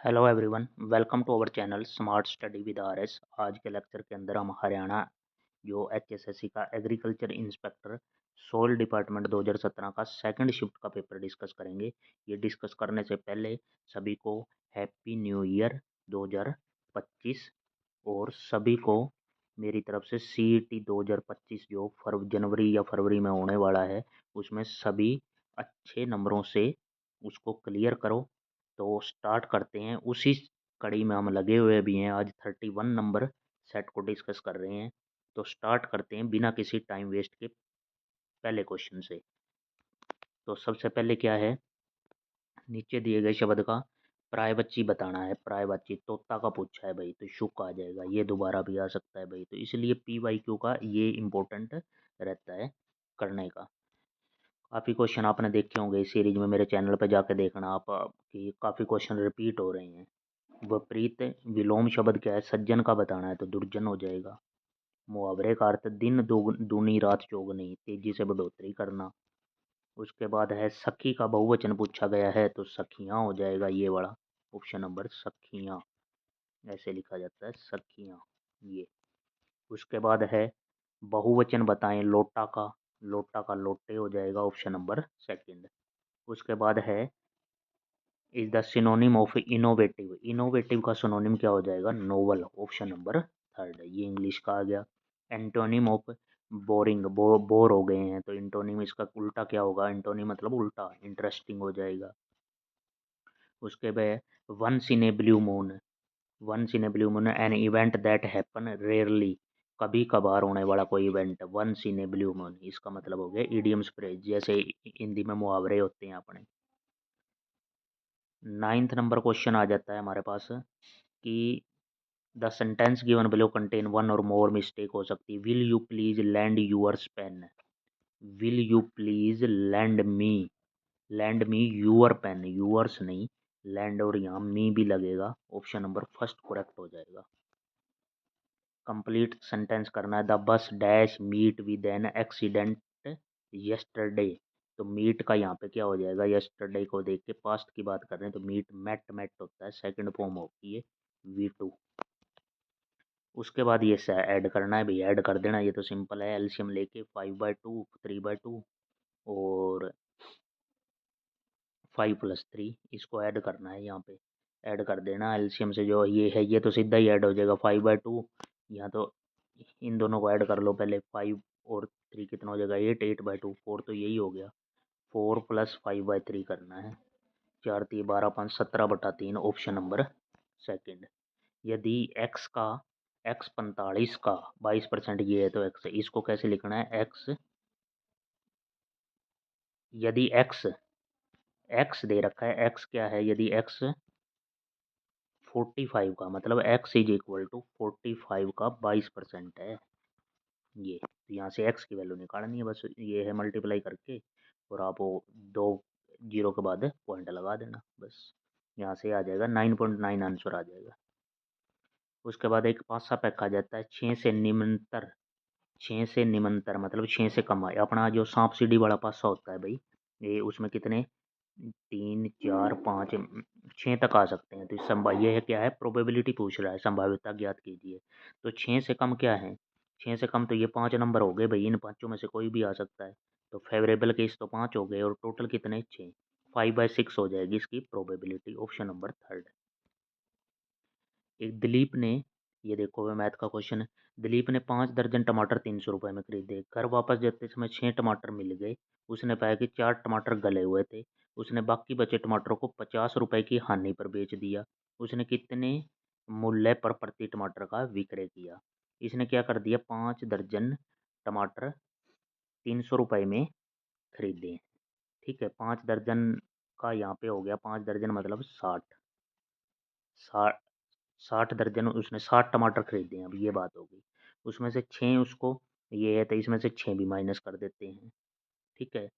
Hello everyone, welcome to our channel smart study with RS. आज के lecture के अंदर हम हरियाणा जो एचएसएससी का एग्रीकल्चर इंस्पेक्टर सोइल डिपार्टमेंट 2017 का सेकंड शिफ्ट का पेपर डिस्कस करेंगे। ये डिस्कस करने से पहले सभी को हैप्पी न्यू ईयर 2025 और सभी को मेरी तरफ से सीईटी 2025 जो जनवरी या फरवरी में होने वाला है उसमें सभी अच्छे नंबरों से उसको क्लियर करो। तो स्टार्ट करते हैं। उसी कड़ी में हम लगे हुए भी हैं। आज 31 नंबर सेट को डिस्कस कर रहे हैं। तो स्टार्ट करते हैं बिना किसी टाइम वेस्ट के पहले क्वेश्चन से। तो सबसे पहले क्या है, नीचे दिए गए शब्द का प्रायवच्ची बताना है। प्रायवच्ची तोता का पूछा है भाई, तो शुक आ जाएगा। ये दोबारा भी आ सकता है भाई, तो इसलिए PYQ का ये इम्पोर्टेंट रहता है करने का। काफ़ी क्वेश्चन आपने देखे होंगे इस सीरीज में, मेरे चैनल पर जाके देखना आप कि काफ़ी क्वेश्चन रिपीट हो रहे हैं। विपरीत विलोम शब्द क्या है, सज्जन का बताना है तो दुर्जन हो जाएगा। मुहावरे का अर्थ दिन दूनी रात चौगनी, तेजी से बढ़ोतरी करना। उसके बाद है सखी का बहुवचन पूछा गया है तो सखियाँ हो जाएगा ये वाला ऑप्शन नंबर, सखियाँ ऐसे लिखा जाता है, सखियाँ ये। उसके बाद है बहुवचन बताएं लोटा का, लोटा का लोटे हो जाएगा ऑप्शन नंबर सेकंड। उसके बाद है is the synonym of innovative, innovative का सिनोनिम क्या हो जाएगा, नोवल ऑप्शन नंबर थर्ड है। ये इंग्लिश का आ गया। एंटोनिम ऑफ बोरिंग, बोर हो गए हैं तो इंटोनिम इसका उल्टा क्या होगा, इंटोनिम मतलब उल्टा, इंटरेस्टिंग हो जाएगा। उसके बाद once in a blue moon, once in a blue moon an event that happen rarely, कभी कभार होने वाला कोई event, once in a blue moon इसका मतलब हो गया इडियम्स फ्रेज, जैसे हिंदी में मुहावरे होते हैं अपने। 9th नंबर क्वेश्चन आ जाता है हमारे पास कि the sentence given below contain one or more mistake हो सकती है। Will you please lend yours pen, will you please lend me your pen, yours नहीं, लैंड और यहाँ मी भी लगेगा, ऑप्शन नंबर फर्स्ट करेक्ट हो जाएगा। कंप्लीट सेंटेंस करना है, the bus dash meet with an accident yesterday, तो मीट का यहाँ पे क्या हो जाएगा, यस्टरडे को देख के पास्ट की बात कर रहे हैं तो मीट मेट मेट होता है, सेकंड फॉर्म होती है V2। उसके बाद ये ऐड करना है भाई, ऐड कर देना, ये तो सिंपल है। एलसीएम लेके 5/2 3/2 और 5+3 इसको ऐड करना है, यहाँ पे ऐड कर देना। एलसीएम से जो ये है ये तो सीधा ही ऐड हो जाएगा 5/2, यहाँ तो इन दोनों को ऐड कर लो पहले। 5 और 3 कितना हो जाएगा 8, 8/2 4 तो यही हो गया। 4 + 5/3 करना है, 4 3 12 5 17/3 ऑप्शन नंबर सेकंड। यदि x 45 का 22% ये है तो x, इसको कैसे लिखना है, x यदि x दे रखा है, x क्या है, यदि x 45 का मतलब x इज इक्वल टू 45 का 22% है ये, तो यहाँ से x की वैल्यू निकालनी है, बस ये है मल्टीप्लाई करके और आप वो 2 जीरो के बाद पॉइंट लगा देना, बस यहाँ से आ जाएगा 9.9 आंसर आ जाएगा। उसके बाद एक पासा पैक आ जाता है, 6 से निम्नतर, 6 से निम्नतर मतलब 6 से कम है। अपना जो सांप सीढ़ी वाला पासा होता है भाई, ये उसमें कितने 3 4 5 6 तक आ सकते हैं, तो इस ये है क्या है, प्रोबेबिलिटी पूछ रहा है, संभाव्यता ज्ञात कीजिए। तो 6 से कम क्या है, 6 से कम तो ये 5 नंबर हो गए भाई, इन पाँचों में से कोई भी आ सकता है। तो फेवरेबल केस तो 5 हो गए और टोटल कितने 6, 5/6 हो जाएगी इसकी प्रोबेबिलिटी, ऑप्शन नंबर थर्ड। एक दिलीप ने, ये देखो मैथ का क्वेश्चन है, दिलीप ने 5 दर्जन टमाटर 300 रुपये में खरीदे। घर वापस जाते समय 6 टमाटर मिल गए। उसने पाया कि 4 टमाटर गले हुए थे। उसने बाकी बचे टमाटरों को 50 रुपये की हानि पर बेच दिया। उसने कितने मूल्य पर प्रति टमाटर का विक्रय किया। इसने क्या कर दिया, 5 दर्जन टमाटर 300 रुपये में खरीदे। ठीक है, 5 दर्जन का यहाँ पे हो गया, 5 दर्जन मतलब 60, 60 दर्जन उसने 60 टमाटर खरीदे हैं। अब ये बात हो गई, उसमें से 6 उसको ये है तो इसमें से 6 भी माइनस कर देते हैं। ठीक है,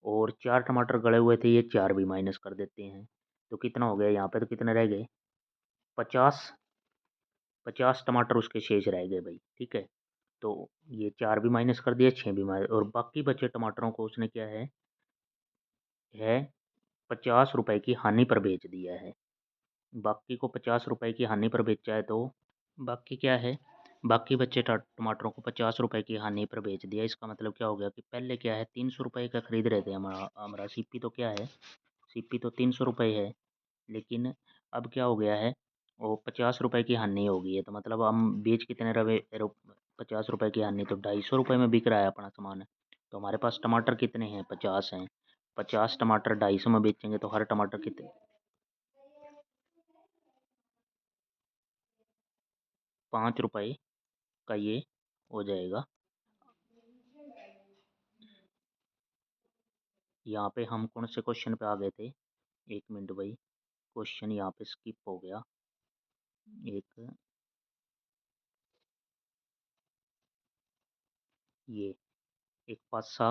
और 4 टमाटर गले हुए थे, ये 4 भी माइनस कर देते हैं। तो कितना हो गया यहाँ पे, तो कितने रह गए 50, 50 टमाटर उसके शेष रह गए भाई। ठीक है, तो ये 4 भी माइनस कर दिया, 6 भी माइनस, और बाकी बचे टमाटरों को उसने क्या है 50 रुपए की हानि पर बेच दिया है। बाकी को 50 रुपये की हानि पर बेचा है तो बाकी क्या है, बाकी बच्चे टमाटरों को 50 रुपये की हानि पर बेच दिया। इसका मतलब क्या हो गया कि पहले क्या है 300 रुपये का खरीद रहे थे हमारा हमारा सीपी तो क्या है, सीपी तो 300 रुपये है, लेकिन अब क्या हो गया है वो 50 रुपये की हानि हो गई है। तो मतलब हम बेच कितने रवे 50 रुपये की हानि, तो 250 रुपये में बिक रहा है अपना सामान। तो हमारे पास टमाटर कितने हैं, 50 हैं। 50 टमाटर 250 में बेचेंगे तो हर टमाटर कितने, 5 रुपये का ये हो जाएगा। यहाँ पे हम कौन से क्वेश्चन पे आ गए थे, 1 मिनट भाई, क्वेश्चन यहाँ पे स्किप हो गया। एक ये एक पासा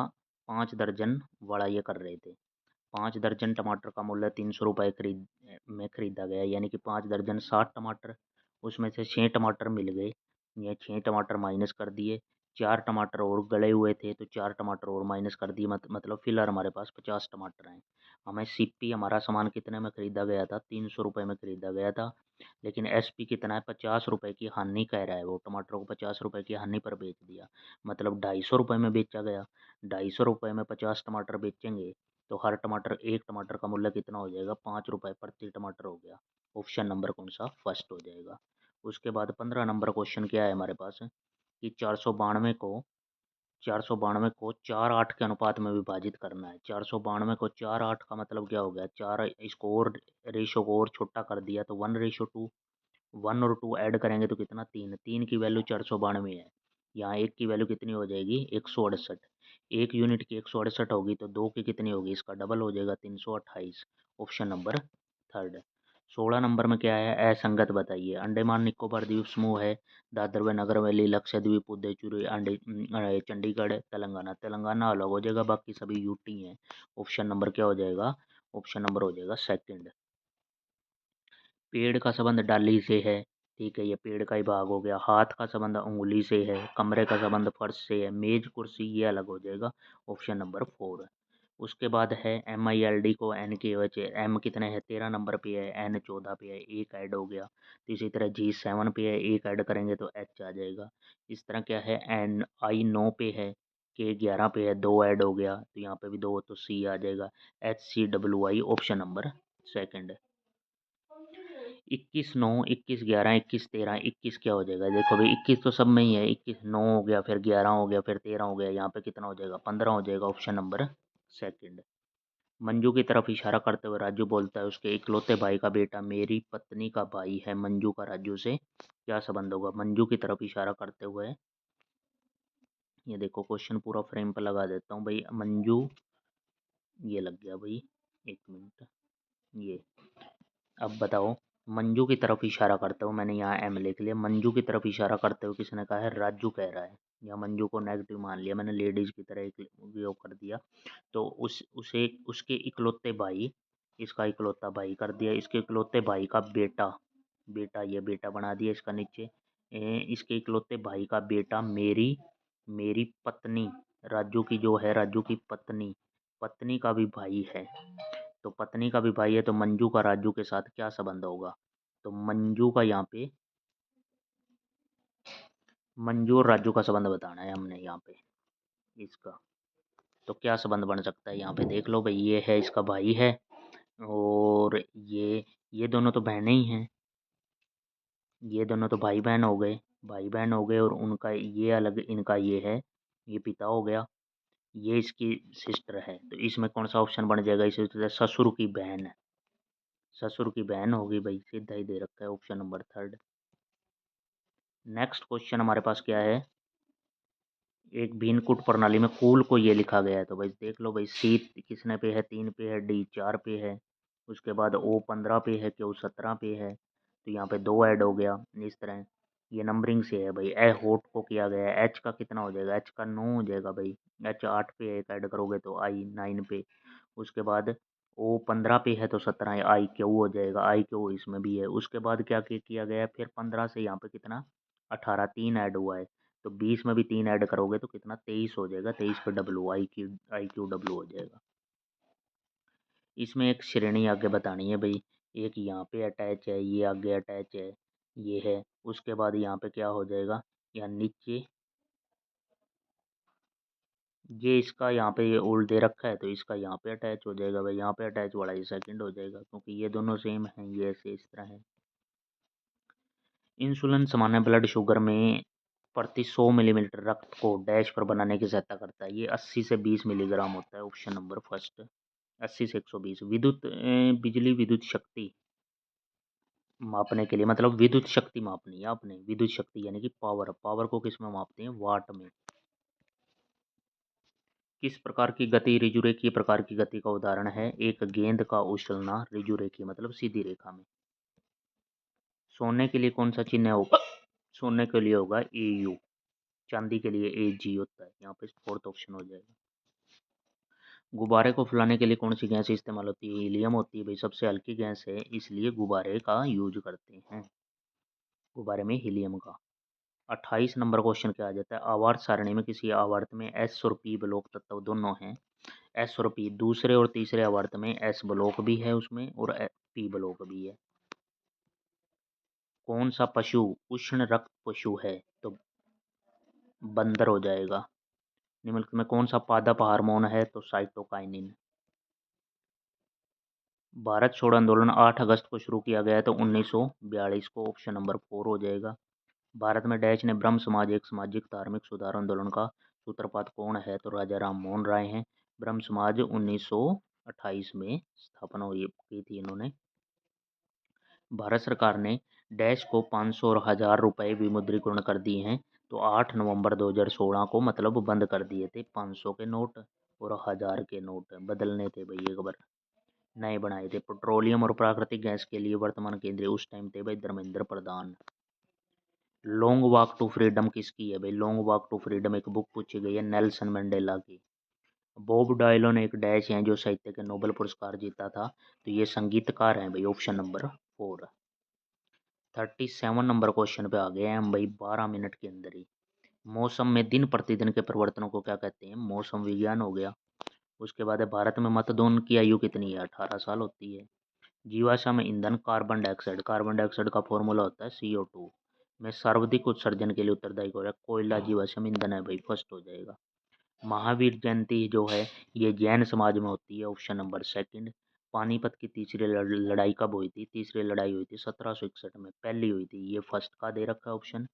5 दर्जन वाला ये कर रहे थे। 5 दर्जन टमाटर का मूल्य 300 रुपये में खरीदा गया, यानी कि 5 दर्जन 60 टमाटर, उसमें से 6 टमाटर मिल गए। ये 6 टमाटर माइनस कर दिए, 4 टमाटर और गले हुए थे तो 4 टमाटर और माइनस कर दिए, मतलब फिलहाल हमारे पास 50 टमाटर हैं। हमें सीपी हमारा सामान कितने में खरीदा गया था, 300 रुपये में खरीदा गया था, लेकिन एसपी कितना है, 50 रुपये की हानि कह रहा है, वो टमाटरों को 50 रुपये की हानि पर बेच दिया, मतलब 250 रुपये में बेचा गया। 250 रुपये में 50 टमाटर बेचेंगे तो हर टमाटर, एक टमाटर का मूल्य कितना हो जाएगा, 5 रुपये प्रति टमाटर हो गया। ऑप्शन नंबर कौन सा फर्स्ट हो जाएगा। उसके बाद 15 नंबर क्वेश्चन क्या है हमारे पास कि 492 को 4:8 के अनुपात में विभाजित करना है। 492 को 4:8 का मतलब क्या हो गया, चार इसको और रेशो को और छोटा कर दिया तो 1:2, 1 और 2 ऐड करेंगे तो कितना, 3, 3 की वैल्यू 492 है। यहाँ एक की वैल्यू कितनी हो जाएगी, 168। एक यूनिट की 168 होगी तो दो की कितनी होगी, इसका डबल हो जाएगा, 328। Option number third. 16 नंबर में क्या है, असंगत बताइए। अंडमान निकोबार द्वीप समूह है, दादर व नगर हवेली, लक्षद्वीप, पुडुचेरी, चंडीगढ़, तेलंगाना। तेलंगाना अलग हो जाएगा, बाकी सभी यूटी हैं। ऑप्शन नंबर क्या हो जाएगा, ऑप्शन नंबर हो जाएगा सेकंड। पेड़ का संबंध डाली से है, ठीक है, ये पेड़ का ही भाग हो गया। हाथ का संबंध उंगली से है, कमरे का संबंध फर्श से है, मेज कुर्सी ये अलग हो जाएगा, ऑप्शन नंबर 4। उसके बाद है MILD को NKOH, एम कितने हैं, 13 नंबर पे है, N 14 पे है, एक ऐड हो गया। तो इसी तरह G7 पे है, एक ऐड करेंगे तो H आ जाएगा। इस तरह क्या है, NI 9 पे है, K 11 पे है, दो ऐड हो गया तो यहाँ पे भी दो, तो C आ जाएगा, HCWI, ऑप्शन नंबर सेकंड। 21 9, 21 11, 21 13, 21 क्या हो जाएगा, देखो भाई 21 तो सब में ही है, 21 9 हो गया, फिर 11 हो गया, फिर 13 हो गया, यहाँ पे कितना हो जाएगा, 15 हो जाएगा, ऑप्शन नंबर सेकंड। मंजू की तरफ इशारा करते हुए राजू बोलता है, उसके इकलौते भाई का बेटा मेरी पत्नी का भाई है, मंजू का राजू से क्या संबंध होगा। मंजू की तरफ इशारा करते हुए, ये देखो क्वेश्चन पूरा फ्रेम पर लगा देता हूँ भाई, मंजू, ये लग गया भाई, 1 मिनट, ये, अब बताओ, मंजू की तरफ इशारा करते हुए, मैंने यहाँ एम लिख लिया, मंजू की तरफ इशारा करते हुए किसने कहा है, राजू कह रहा है, या मंजू को नेगेटिव मान लिया मैंने, लेडीज की तरह एक उपयोग कर दिया। तो उसे उसके इकलौते भाई, इसका इकलौता भाई कर दिया, इसके इकलौते भाई का बेटा, बेटा ये बेटा बना दिया इसका नीचे, इसके इकलौते भाई का बेटा मेरी मेरी पत्नी, राजू की जो है, राजू की पत्नी, पत्नी का भी भाई है। तो पत्नी का भी भाई है तो मंजू का राजू के साथ क्या संबंध होगा, तो मंजू का यहाँ पे, मंजू और राजू का संबंध बताना है हमने यहाँ पे इसका। तो क्या संबंध बन सकता है यहाँ पे, देख लो भाई, ये है इसका भाई है, और ये दोनों तो बहनें ही हैं, ये दोनों तो भाई बहन हो गए, भाई बहन हो गए, और उनका ये अलग, इनका ये है, ये पिता हो गया, ये इसकी सिस्टर है, तो इसमें कौन सा ऑप्शन बन जाएगा, इसे ससुर की बहन, ससुर की बहन होगी भाई, सीधा ही दे रखा है, option number third. Next question हमारे पास क्या है, एक भिन्नकूट प्रणाली में कुल को ये लिखा गया है, तो भाई देख लो भाई, सी किसने पे है, 3 पे है, डी 4 पे है, उसके बाद ओ 15 पे है, क्यू 17 पे है, तो यहाँ पे दो ऐड हो गया। इस तरह ये नंबरिंग से है भाई, ए होट को किया गया है, एच का कितना हो जाएगा, एच का 9 हो जाएगा भाई, एच 8 पे है, एक ऐड करोगे तो आई 9 पे, उसके बाद ओ 15 पे है तो 17, आई क्यू हो जाएगा, आई क्यू इसमें भी है। उसके बाद क्या किया गया है, फिर 15 से यहाँ पे कितना, 18, 3 ऐड हुआ है, तो 20 में भी 3 ऐड करोगे तो कितना, 23 हो जाएगा, 23 पे डब्लू, आई क्यू डब्लू हो जाएगा। इसमें एक श्रेणी आगे बतानी है भाई, एक यहाँ पे अटैच है, ये आगे अटैच है, ये है। उसके बाद यहाँ पे क्या हो जाएगा, यहाँ नीचे ये इसका यहाँ पे ये ओल्ड दे रखा है तो इसका यहाँ पे अटैच हो जाएगा भाई, यहाँ पे अटैच वाला ये सेकंड हो जाएगा क्योंकि ये दोनों सेम हैं, ये ऐसे इस तरह है। इंसुलिन सामान्य ब्लड शुगर में प्रति 100 मिलीमीटर रक्त को डैश पर बनाने की सहायता करता है। ये 80 से 20 मिलीग्राम होता है, ऑप्शन नंबर फर्स्ट। 80 से 120। बिजली विद्युत शक्ति मापने के लिए, मतलब विद्युत शक्ति मापनी है आपने, विद्युत शक्ति यानी कि पावर। पावर को किस में मापते हैं, वाट में। किस प्रकार की गति ऋजुरेखीय प्रकार की गति का उदाहरण है, एक गेंद का उछलना, ऋजुरेखीय मतलब सीधी रेखा में। सोने के लिए कौन सा चिन्ह होगा, सोने के लिए होगा AU, चांदी के लिए AG होता है, यहाँ पे फोर्थ ऑप्शन हो जाएगा। गुब्बारे को फुलाने के लिए कौन सी गैस इस्तेमाल होती है, हीलियम होती है भाई, सबसे हल्की गैस है इसलिए गुब्बारे का यूज करते हैं, गुब्बारे में हीलियम का। 28 नंबर क्वेश्चन क्या आ जाता है, आवर्त सारणी में किसी आवर्त में S और P ब्लॉक तत्व दोनों हैं। S और P दूसरे और तीसरे आवर्त में S ब्लॉक भी है उसमें और P ब्लॉक भी है। कौन सा पशु उष्ण रक्त पशु है, तो बंदर हो जाएगा। निम्नलिखित में कौन सा पादप हार्मोन है, तो साइटोकाइनिन। भारत छोड़ो आंदोलन 8 अगस्त को शुरू किया गया तो 1942 को, ऑप्शन नंबर 4 हो जाएगा। भारत में डैश ने ब्रह्म समाज एक सामाजिक धार्मिक सुधार आंदोलन का सूत्रपात कौन है, तो राजा राम मोहन राय हैं। ब्रह्म समाज 1928 में स्थापना हुई की थी इन्होंने। भारत सरकार ने डैश को 500 और 1000 रुपये विमुद्रीकरण कर दिए हैं, तो 8 नवंबर 2016 को मतलब बंद कर दिए थे 500 के नोट और 1000 के नोट बदलने थे भाई, एक बार नए बनाए थे। पेट्रोलियम और प्राकृतिक गैस के लिए वर्तमान केंद्रीय उस टाइम थे भाई Dharmendra Pradhan. Long walk to freedom किसकी है भाई, लॉन्ग वॉक टू फ्रीडम एक बुक पूछी गई है नेल्सन मंडेला की। बॉब डायलन एक डैश हैं जो साहित्य के नोबेल पुरस्कार जीता था, तो ये संगीतकार हैं भाई, ऑप्शन नंबर 4। 37 नंबर क्वेश्चन पे आ गए हैं हम भाई 12 मिनट के अंदर ही। मौसम में दिन प्रतिदिन के परिवर्तनों को क्या कहते हैं, मौसम विज्ञान हो गया। उसके बाद है भारत में मतदान की आयु कितनी है, 18 साल होती है। जीवाश्म ईंधन कार्बन डाइऑक्साइड, कार्बन डाइऑक्साइड का फॉर्मूला होता है CO2 में सर्वाधिक उत्सर्जन के लिए उत्तरदायी हो रहा है कोयला, जीवाश्म ईंधन है भाई, फर्स्ट हो जाएगा। महावीर जयंती जो है ये जैन समाज में होती है, ऑप्शन नंबर सेकंड। पानीपत की तीसरी लड़ाई कब हुई थी, तीसरी लड़ाई हुई थी 1761 में, पहली हुई थी, ये फर्स्ट का दे रखा है ऑप्शन।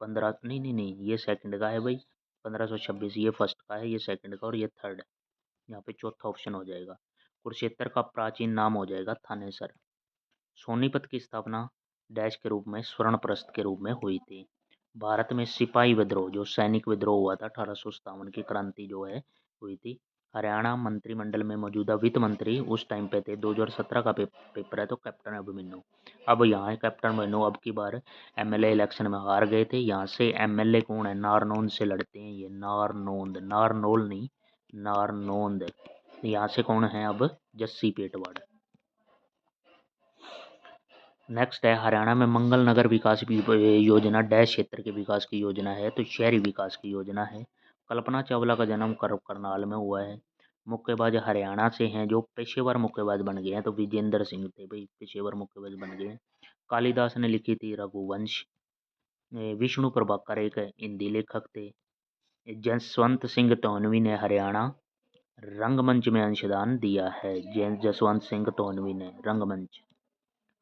15 नहीं नहीं नहीं, ये सेकंड का है भाई, 1526 ये फर्स्ट का है, ये सेकंड का और ये थर्ड, यहाँ पे चौथा ऑप्शन हो जाएगा। कुरुक्षेत्र का प्राचीन नाम हो जाएगा थानेसर। सोनीपत की स्थापना डैश के रूप में, स्वर्ण प्रस्थ के रूप में हुई थी। भारत में सिपाही विद्रोह जो सैनिक विद्रोह हुआ था 1857 की क्रांति जो है हुई थी। हरियाणा मंत्रिमंडल में मौजूदा वित्त मंत्री उस टाइम पे थे, 2017 का पेपर है, तो कैप्टन अभिमन्यु। अब यहाँ है कैप्टन अभिमन्यु, अब की बार MLA इलेक्शन में हार गए थे। यहाँ से MLA कौन है, नारनौंद से लड़ते हैं ये, नारनौंद, नारनौल नहीं, नारनौंद। यहाँ से कौन है अब, जस्सी पेटवाड़। नेक्स्ट है हरियाणा में मंगल नगर विकास योजना डैश क्षेत्र के विकास की योजना है, तो शहरी विकास की योजना है। कल्पना चावला का जन्म करनाल में हुआ है। मुक्केबाज हरियाणा से हैं जो पेशेवर मुक्केबाज बन गए हैं, तो विजेंद्र सिंह थे भाई, पेशेवर मुक्केबाज बन गए हैं। कालिदास ने लिखी थी रघुवंश। विष्णु प्रभाकर एक हिंदी लेखक थे। जसवंत सिंह तोनवी ने हरियाणा रंगमंच में अंशदान दिया है, जसवंत सिंह तोनवी ने रंगमंच।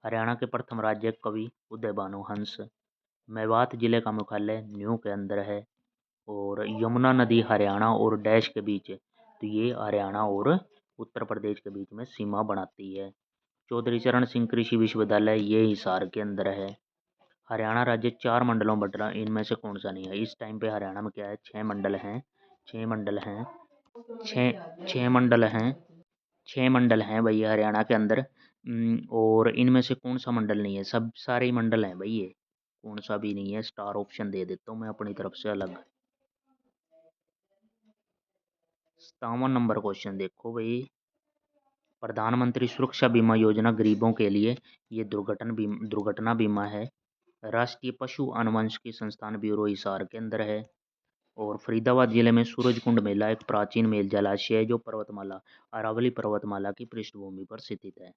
हरियाणा के प्रथम राज्य कवि उदय भानु हंस। मेवात जिले का मुख्यालय न्यू के अंदर है। और यमुना नदी हरियाणा और डैश के बीच, तो ये हरियाणा और उत्तर प्रदेश के बीच में सीमा बनाती है। चौधरी चरण सिंह कृषि विश्वविद्यालय ये हिसार के अंदर है। हरियाणा राज्य 4 मंडलों में बट रहा, इनमें से कौन सा नहीं है, इस टाइम पे हरियाणा में क्या है, 6 मंडल हैं, 6 मंडल हैं, 6 मंडल हैं, 6 मंडल हैं भैया हरियाणा के अंदर। और इनमें से कौन सा मंडल नहीं है, सब सारे ही मंडल हैं भाई, ये कौन सा भी नहीं है, स्टार ऑप्शन दे देता हूँ मैं अपनी तरफ से अलग। 57 नंबर क्वेश्चन देखो भाई, प्रधानमंत्री सुरक्षा बीमा योजना गरीबों के लिए ये दुर्घटना बीमा है। राष्ट्रीय पशु अनुवंशिकी संस्थान ब्यूरो हिसार के अंदर है। और फरीदाबाद जिले में सूरजकुंड मेला एक प्राचीन मेल जलाशय है जो पर्वतमाला, अरावली पर्वतमाला की पृष्ठभूमि पर स्थित है।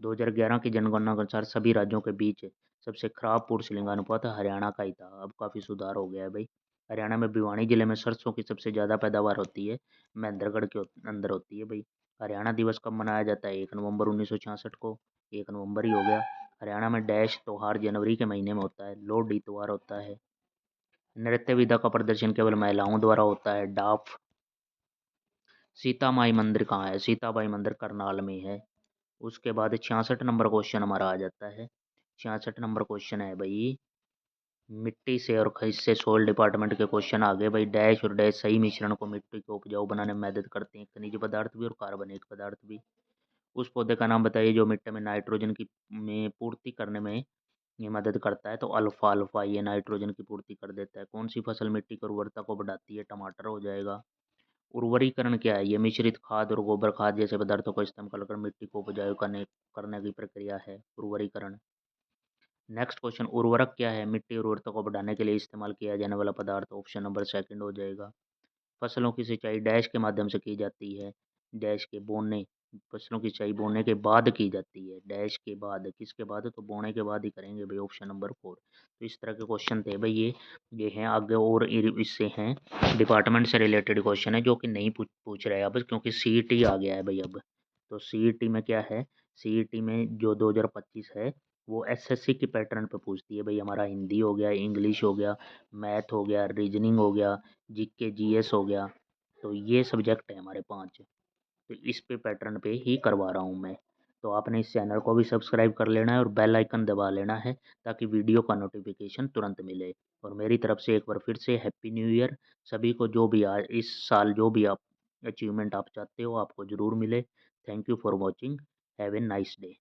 2011 की जनगणना के अनुसार सभी राज्यों के बीच सबसे खराब पुरुष लिंगानुपात हरियाणा का ही था। अब काफ़ी सुधार हो गया है भाई। हरियाणा में भिवानी जिले में सरसों की सबसे ज़्यादा पैदावार होती है, महेंद्रगढ़ के अंदर होती है भाई। हरियाणा दिवस कब मनाया जाता है? 1 नवंबर 1966 को। 1 नवंबर ही हो गया। हरियाणा में डैश त्योहार जनवरी के महीने में होता है। लोहड़ी त्योहार होता है। नृत्य विधा का प्रदर्शन केवल महिलाओं द्वारा होता है। डाफ। सीता माई मंदिर कहाँ है? सीताबाई मंदिर करनाल में है। उसके बाद 66 नंबर क्वेश्चन हमारा आ जाता है। 66 नंबर क्वेश्चन है भाई, मिट्टी से और खनिज से सोल डिपार्टमेंट के क्वेश्चन आ गए भाई। डैश और डैश सही मिश्रण को मिट्टी को उपजाऊ बनाने में मदद करते हैं, खनिज पदार्थ भी और कार्बनिक पदार्थ भी। उस पौधे का नाम बताइए जो मिट्टी में नाइट्रोजन की में पूर्ति करने में ये मदद करता है। तो अल्फा अल्फा ये नाइट्रोजन की पूर्ति कर देता है। कौन सी फसल मिट्टी की उर्वरता को बढ़ाती है? टमाटर हो जाएगा। उर्वरीकरण क्या है? ये मिश्रित खाद और गोबर खाद जैसे पदार्थों को इस्तेमाल कर मिट्टी को उपजाऊ करने की प्रक्रिया है उर्वरीकरण। नेक्स्ट क्वेश्चन, उर्वरक क्या है? मिट्टी उर्वरता को बढ़ाने के लिए इस्तेमाल किया जाने वाला पदार्थ। ऑप्शन नंबर सेकंड हो जाएगा। फसलों की सिंचाई डैश के माध्यम से की जाती है। डैश के बोने। फसलों की सिंचाई बोने के बाद की जाती है। डैश के बाद, किसके बाद? तो बोने के बाद ही करेंगे भाई। Option number 4। तो इस तरह के क्वेश्चन थे भाई ये हैं आगे। और इससे हैं डिपार्टमेंट से रिलेटेड क्वेश्चन है जो कि नहीं पूछ रहे अब, क्योंकि सीईटी आ गया है भाई अब। तो सीईटी में क्या है? सीईटी में जो 2025 है वो एसएससी की पैटर्न पे पूछती है भाई। हमारा हिंदी हो गया, इंग्लिश हो गया, मैथ हो गया, रीजनिंग हो गया, जीके जीएस हो गया। तो ये सब्जेक्ट है हमारे 5। तो इस पे पैटर्न पे ही करवा रहा हूँ मैं। तो आपने इस चैनल को भी सब्सक्राइब कर लेना है और बेल आइकन दबा लेना है ताकि वीडियो का नोटिफिकेशन तुरंत मिले। और मेरी तरफ से एक बार फिर से हैप्पी न्यू ईयर सभी को। जो भी आज इस साल जो भी आप अचीवमेंट आप चाहते हो आपको ज़रूर मिले। Thank you for watching. Have a nice day.